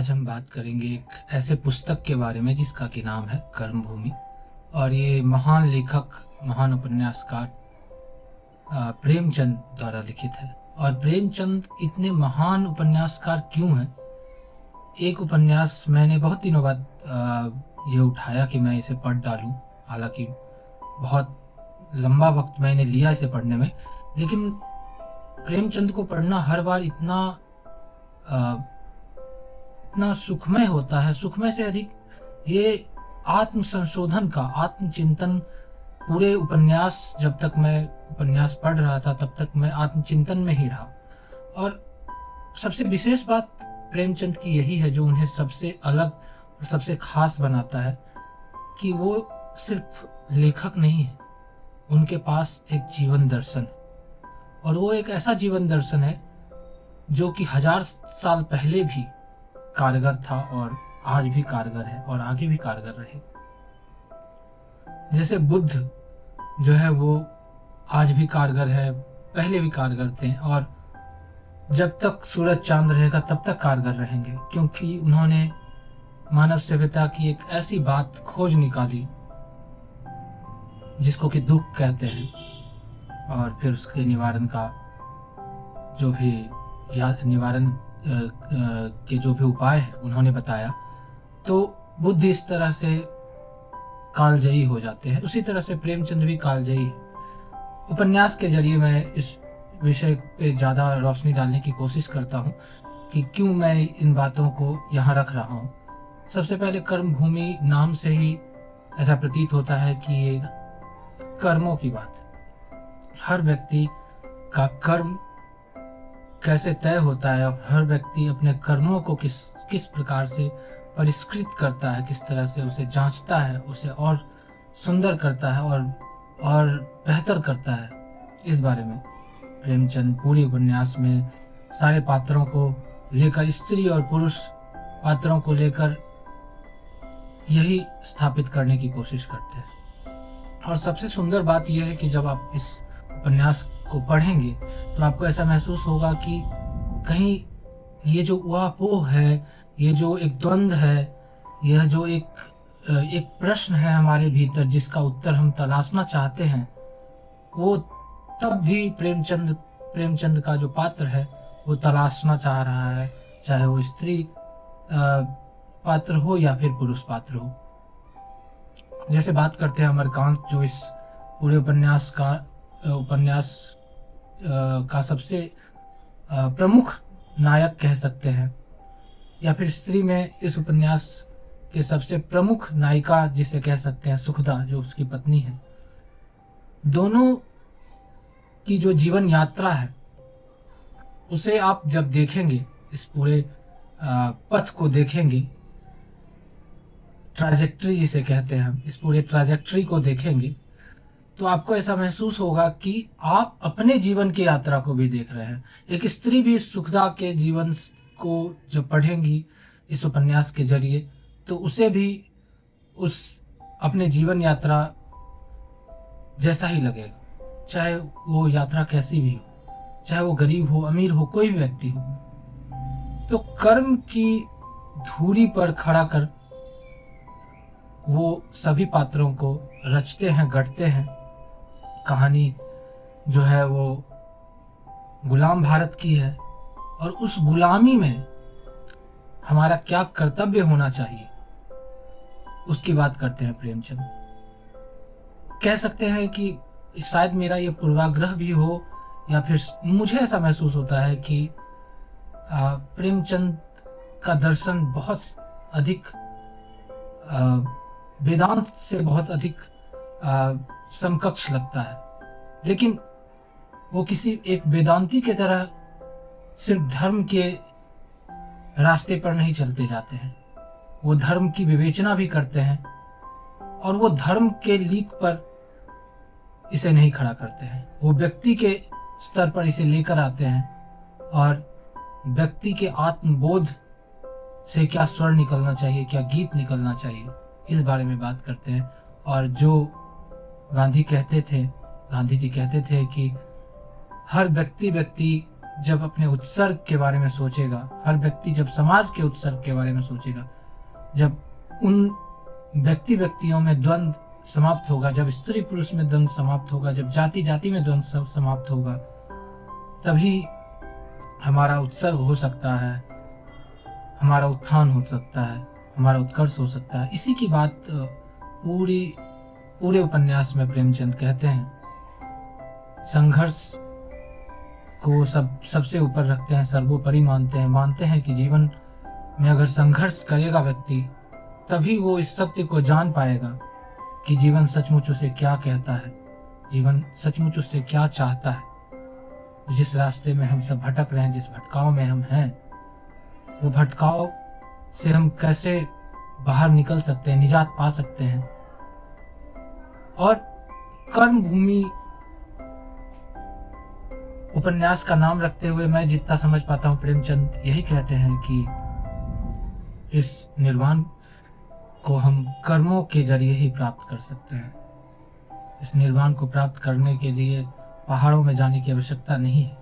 आज हम बात करेंगे एक ऐसे पुस्तक के बारे में जिसका कि नाम है कर्मभूमि। और ये महान लेखक, महान उपन्यासकार प्रेमचंद द्वारा लिखित है। और प्रेमचंद इतने महान उपन्यासकार क्यों हैं? एक उपन्यास मैंने बहुत दिनों बाद ये उठाया कि मैं इसे पढ़ डालूं। हालांकि बहुत लंबा वक्त मैंने लिया इसे पढ़ने में, लेकिन प्रेमचंद को पढ़ना हर बार इतना सुखमय होता है। सुखमय से अधिक ये आत्म संशोधन का, आत्मचिंतन, पूरे उपन्यास, जब तक मैं उपन्यास पढ़ रहा था तब तक मैं आत्मचिंतन में ही रहा। और सबसे विशेष बात प्रेमचंद की यही है जो उन्हें सबसे अलग और सबसे खास बनाता है कि वो सिर्फ लेखक नहीं है, उनके पास एक जीवन दर्शन है। और वो एक ऐसा जीवन दर्शन है जो कि 1000 साल पहले भी कारगर था और आज भी कारगर है और आगे भी कारगर रहे। जैसे बुद्ध जो है वो आज भी कारगर है, पहले भी कारगर थे और जब तक सूरज चांद रहेगा तब तक कारगर रहेंगे, क्योंकि उन्होंने मानव सभ्यता की एक ऐसी बात खोज निकाली जिसको कि दुख कहते हैं, और फिर उसके निवारण का जो भी निवारण के जो भी उपाय है उन्होंने बताया। तो बुद्ध इस तरह से कालजयी हो जाते हैं, उसी तरह से प्रेमचंद भी कालजयी है। उपन्यास के जरिए मैं इस विषय पे ज़्यादा रोशनी डालने की कोशिश करता हूँ कि क्यों मैं इन बातों को यहाँ रख रहा हूँ। सबसे पहले कर्मभूमि नाम से ही ऐसा प्रतीत होता है कि ये कर्मों की बात है। हर व्यक्ति का कर्म कैसे तय होता है और हर व्यक्ति अपने कर्मों को किस प्रकार से परिष्कृत करता है, किस तरह से उसे जांचता है, उसे और सुंदर करता है और बेहतर करता है, इस बारे में प्रेमचंद पूरे उपन्यास में सारे पात्रों को लेकर, स्त्री और पुरुष पात्रों को लेकर यही स्थापित करने की कोशिश करते हैं। और सबसे सुंदर बात यह है कि जब आप इस उपन्यास को पढ़ेंगे तो आपको ऐसा महसूस होगा कि कहीं ये जो उहापोह है, ये जो एक द्वंद्व है, यह जो एक प्रश्न है हमारे भीतर जिसका उत्तर हम तलाशना चाहते हैं, वो तब भी प्रेमचंद का जो पात्र है वो तलाशना चाह रहा है, चाहे वो स्त्री पात्र हो या फिर पुरुष पात्र हो। जैसे बात करते हैं अमरकांत, जो इस पूरे उपन्यास का सबसे प्रमुख नायक कह सकते हैं, या फिर स्त्री में इस उपन्यास के सबसे प्रमुख नायिका जिसे कह सकते हैं सुखदा, जो उसकी पत्नी है। दोनों की जो जीवन यात्रा है उसे आप जब देखेंगे, इस पूरे पथ को देखेंगे, ट्राजेक्ट्री जिसे कहते हैं हम, इस पूरे ट्राजेक्ट्री को देखेंगे तो आपको ऐसा महसूस होगा कि आप अपने जीवन की यात्रा को भी देख रहे हैं। एक स्त्री भी सुखदा के जीवन को जब पढ़ेंगी इस उपन्यास के जरिए तो उसे भी उस अपने जीवन यात्रा जैसा ही लगेगा, चाहे वो यात्रा कैसी भी हो, चाहे वो गरीब हो, अमीर हो, कोई भी व्यक्ति हो। तो कर्म की धुरी पर खड़ा कर वो सभी पात्रों को रचते हैं, गढ़ते हैं। कहानी जो है वो गुलाम भारत की है और उस गुलामी में हमारा क्या कर्तव्य होना चाहिए उसकी बात करते हैं प्रेमचंद। कह सकते हैं कि शायद मेरा ये पूर्वाग्रह भी हो, या फिर मुझे ऐसा महसूस होता है कि प्रेमचंद का दर्शन बहुत अधिक वेदांत से बहुत अधिक समकक्ष लगता है, लेकिन वो किसी एक वेदांती की तरह सिर्फ धर्म के रास्ते पर नहीं चलते जाते हैं। वो धर्म की विवेचना भी करते हैं और वो धर्म के लीक पर इसे नहीं खड़ा करते हैं। वो व्यक्ति के स्तर पर इसे लेकर आते हैं और व्यक्ति के आत्मबोध से क्या स्वर निकलना चाहिए, क्या गीत निकलना चाहिए, इस बारे में बात करते हैं। और जो गांधी जी कहते थे कि हर व्यक्ति जब अपने उत्सर्ग के बारे में सोचेगा, हर व्यक्ति जब समाज के उत्सर्ग के बारे में सोचेगा, जब उन व्यक्तियों में द्वंद्व समाप्त होगा, जब स्त्री पुरुष में द्वंद्व समाप्त होगा, जब जाति जाति में द्वंद्व समाप्त होगा, तभी हमारा उत्सर्ग हो सकता है, हमारा उत्थान हो सकता है, हमारा उत्कर्ष हो सकता है। इसी की बात पूरे उपन्यास में प्रेमचंद कहते हैं। संघर्ष को सबसे ऊपर रखते हैं, सर्वोपरि मानते हैं कि जीवन में अगर संघर्ष करेगा व्यक्ति, तभी वो इस सत्य को जान पाएगा कि जीवन सचमुच उसे क्या कहता है, जीवन सचमुच उससे क्या चाहता है। जिस रास्ते में हम सब भटक रहे हैं, जिस भटकाव में हम हैं, वो भटकाव से हम कैसे बाहर निकल सकते हैं, निजात पा सकते हैं। और कर्म भूमि उपन्यास का नाम रखते हुए मैं जितना समझ पाता हूँ, प्रेमचंद यही कहते हैं कि इस निर्वाण को हम कर्मों के जरिए ही प्राप्त कर सकते हैं। इस निर्वाण को प्राप्त करने के लिए पहाड़ों में जाने की आवश्यकता नहीं है।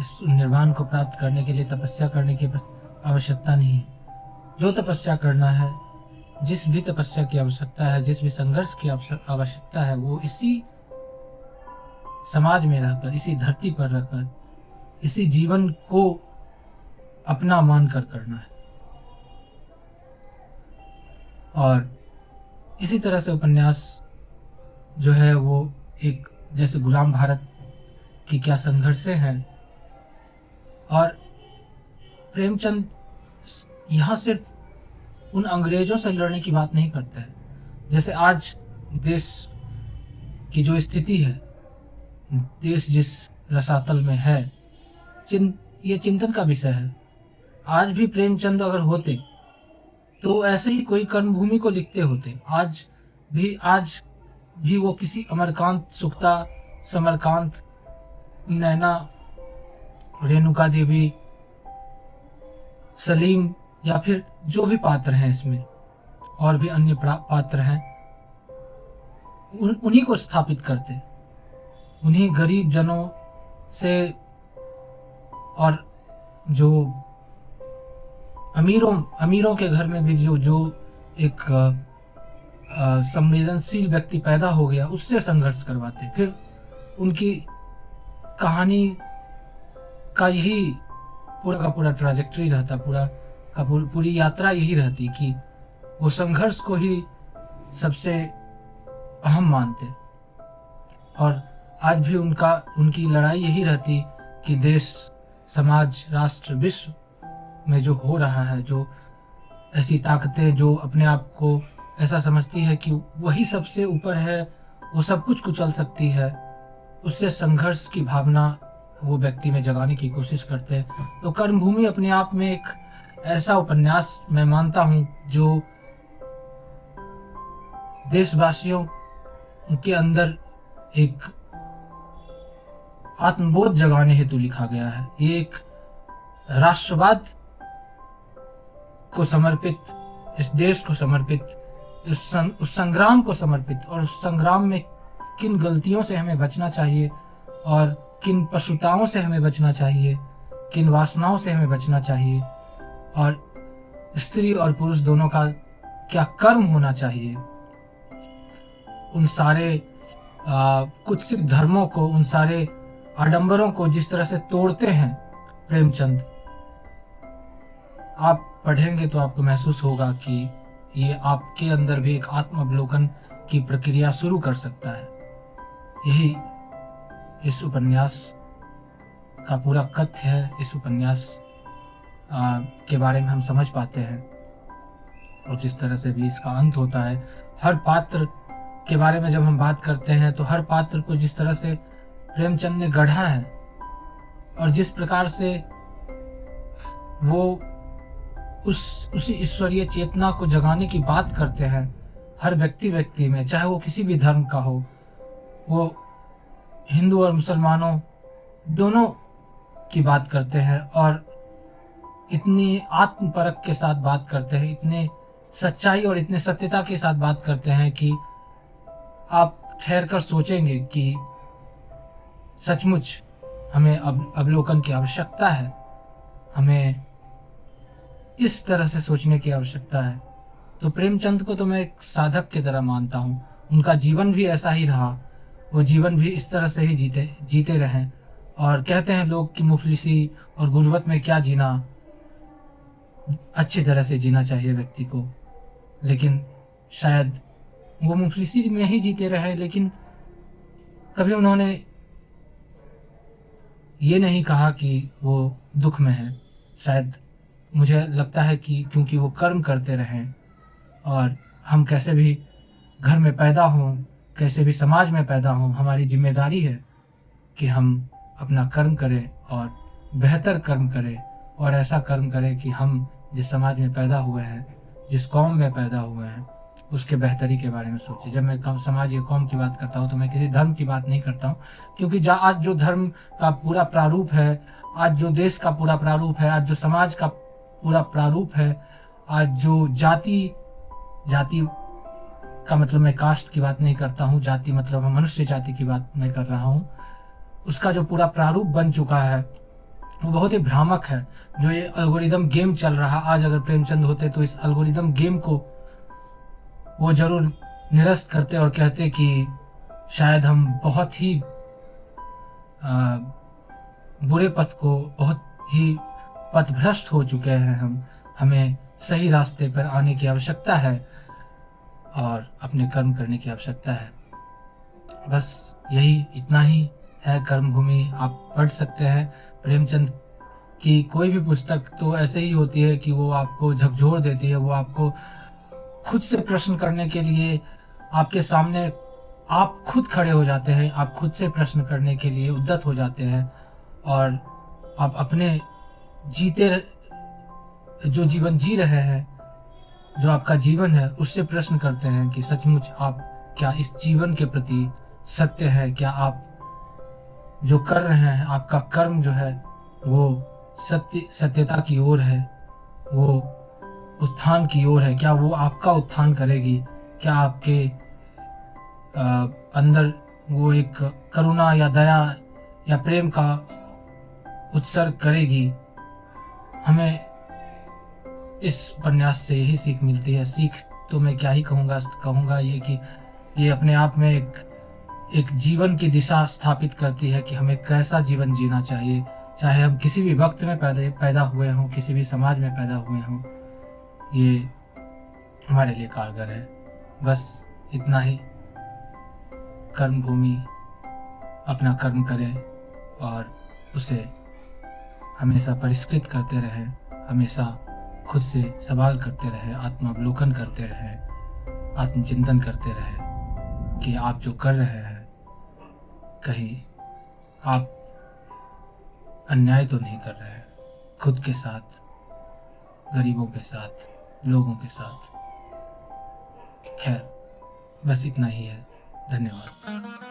इस निर्वाण को प्राप्त करने के लिए तपस्या करने की आवश्यकता नहीं है। जो तपस्या करना है, जिस भी तपस्या की आवश्यकता है, जिस भी संघर्ष की आवश्यकता है, वो इसी समाज में रहकर, इसी धरती पर रहकर, इसी जीवन को अपना मानकर करना है। और इसी तरह से उपन्यास जो है वो एक जैसे गुलाम भारत की क्या संघर्षें हैं, और प्रेमचंद यहाँ सिर्फ उन अंग्रेजों से लड़ने की बात नहीं करते हैं। जैसे आज देश की जो स्थिति है, देश जिस रसातल में है, ये चिंतन का विषय है। आज भी प्रेमचंद अगर होते तो ऐसे ही कोई कर्मभूमि को लिखते होते। आज भी वो किसी अमरकांत, सुक्ता, समरकांत, नैना, रेणुका देवी, सलीम या फिर जो भी पात्र हैं इसमें, और भी अन्य पात्र हैं, उन्हीं को स्थापित करते, उन्हीं गरीब जनों से और जो अमीरों के घर में भी जो एक संवेदनशील व्यक्ति पैदा हो गया, उससे संघर्ष करवाते। फिर उनकी कहानी का यही पूरा का पूरा ट्रैजेक्टरी रहता, पूरी यात्रा यही रहती कि वो संघर्ष को ही सबसे अहम मानते। और आज भी उनकी लड़ाई यही रहती कि देश, समाज, राष्ट्र, विश्व में जो हो रहा है, जो ऐसी ताकतें जो अपने आप को ऐसा समझती है कि वही सबसे ऊपर है, वो सब कुछ कुचल सकती है, उससे संघर्ष की भावना वो व्यक्ति में जगाने की कोशिश करते हैं। तो कर्मभूमि अपने आप में एक ऐसा उपन्यास मैं मानता हूँ जो देशवासियों के अंदर एक आत्मबोध जगाने हेतु लिखा गया है। ये एक राष्ट्रवाद को समर्पित, इस देश को समर्पित, उस संग्राम को समर्पित, और उस संग्राम में किन गलतियों से हमें बचना चाहिए और किन पशुताओं से हमें बचना चाहिए, किन वासनाओं से हमें बचना चाहिए, और स्त्री और पुरुष दोनों का क्या कर्म होना चाहिए, उन सारे कुत्सित धर्मों को, उन सारे आडंबरों को जिस तरह से तोड़ते हैं प्रेमचंद, आप पढ़ेंगे तो आपको महसूस होगा कि ये आपके अंदर भी एक आत्मावलोकन की प्रक्रिया शुरू कर सकता है। यही इस उपन्यास का पूरा कथ्य है। इस उपन्यास के बारे में हम समझ पाते हैं, और जिस तरह से भी इसका अंत होता है, हर पात्र के बारे में जब हम बात करते हैं तो हर पात्र को जिस तरह से प्रेमचंद ने गढ़ा है, और जिस प्रकार से वो उसी ईश्वरीय चेतना को जगाने की बात करते हैं हर व्यक्ति में, चाहे वो किसी भी धर्म का हो, वो हिंदू और मुसलमानों दोनों की बात करते हैं, और इतनी आत्मपरख के साथ बात करते हैं, इतने सच्चाई और इतने सत्यता के साथ बात करते हैं कि आप ठहर कर सोचेंगे कि सचमुच हमें अब अवलोकन की आवश्यकता है, हमें इस तरह से सोचने की आवश्यकता है। तो प्रेमचंद को तो मैं एक साधक की तरह मानता हूँ। उनका जीवन भी ऐसा ही रहा, वो जीवन भी इस तरह से ही जीते जीते रहें। और कहते हैं लोग कि मुफलिसी और गुर्बत में क्या जीना, अच्छी तरह से जीना चाहिए व्यक्ति को। लेकिन शायद वो मुफलिसी में ही जीते रहे, लेकिन कभी उन्होंने ये नहीं कहा कि वो दुःख में हैं। शायद मुझे लगता है कि क्योंकि वो कर्म करते रहें, और हम कैसे भी घर में पैदा हों, कैसे भी समाज में पैदा हों, हमारी ज़िम्मेदारी है कि हम अपना कर्म करें और बेहतर कर्म करें, और ऐसा कर्म करें कि हम जिस समाज में पैदा हुए हैं, जिस कौम में पैदा हुए हैं, उसके बेहतरी के बारे में सोचें। जब मैं कम समाज या कौम की बात करता हूँ तो मैं किसी धर्म की बात नहीं करता हूँ, क्योंकि आज जो धर्म का पूरा प्रारूप है, आज जो देश का पूरा प्रारूप है, आज जो समाज का पूरा प्रारूप है, आज जो जाति जाति का मतलब मैं कास्ट की बात नहीं करता हूँ, जाति मतलब मैं मनुष्य जाति की बात मैं कर रहा हूँ। उसका जो पूरा प्रारूप बन चुका है वो बहुत ही भ्रामक है। जो ये एल्गोरिदम गेम चल रहा, आज अगर प्रेमचंद होते तो इस एल्गोरिदम गेम को वो ज़रूर निरस्त करते और कहते कि शायद हम बहुत ही बुरे पथ को, बहुत ही पथभ्रष्ट हो चुके हैं हम, हमें सही रास्ते पर आने की आवश्यकता है और अपने कर्म करने की आवश्यकता है। बस यही इतना ही है कर्म भूमि। आप पढ़ सकते हैं प्रेमचंद की कोई भी पुस्तक, तो ऐसे ही होती है कि वो आपको झकझोर देती है, वो आपको खुद से प्रश्न करने के लिए आपके सामने आप खुद खड़े हो जाते हैं, आप खुद से प्रश्न करने के लिए उद्यत हो जाते हैं, और आप अपने जो जीवन जी रहे हैं, जो आपका जीवन है, उससे प्रश्न करते हैं कि सचमुच आप क्या इस जीवन के प्रति सत्य है? क्या आप जो कर रहे हैं, आपका कर्म जो है वो सत्यता की ओर है, वो उत्थान की ओर है? क्या वो आपका उत्थान करेगी? क्या आपके अंदर वो एक करुणा या दया या प्रेम का उत्सर्ग करेगी? हमें इस उपन्यास से यही सीख मिलती है। सीख तो मैं क्या ही कहूँगा ये कि ये अपने आप में एक जीवन की दिशा स्थापित करती है कि हमें कैसा जीवन जीना चाहिए, चाहे हम किसी भी वक्त में पैदा हुए हों, किसी भी समाज में पैदा हुए हों। ये हमारे लिए कारगर है। बस इतना ही। कर्म भूमि, अपना कर्म करें और उसे हमेशा परिष्कृत करते रहें, हमेशा खुद से सवाल करते रहें, आत्मावलोकन करते रहें, आत्मचिंतन करते रहें कि आप जो कर रहे हैं कहीं आप अन्याय तो नहीं कर रहे हैं खुद के साथ, गरीबों के साथ, लोगों के साथ। खैर, बस इतना ही है। धन्यवाद।